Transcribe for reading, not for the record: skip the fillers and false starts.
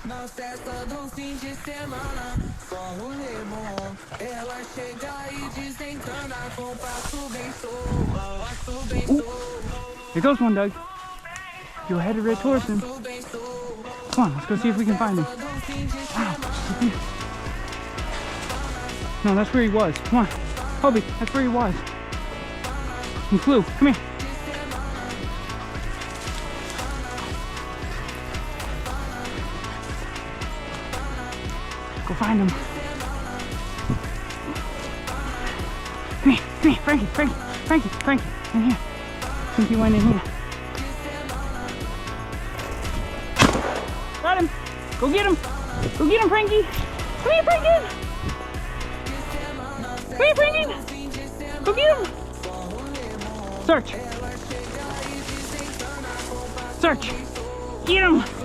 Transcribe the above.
Na festa do fim de semana, só rolê bom. Ela chega e desencana com passo bem Here goes one, Doug. You headed right towards him. Come on, let's go see if we can find him. Wow. No, that's where he was. Come on. Hobie, that's where he was. He flew. Come here. Go find him. Come here, Frankie, in here. I think he went in here. Got him. Go get him, Frankie. Come here, Frankie. Come here, Frankie. Go get him. Search. Get him.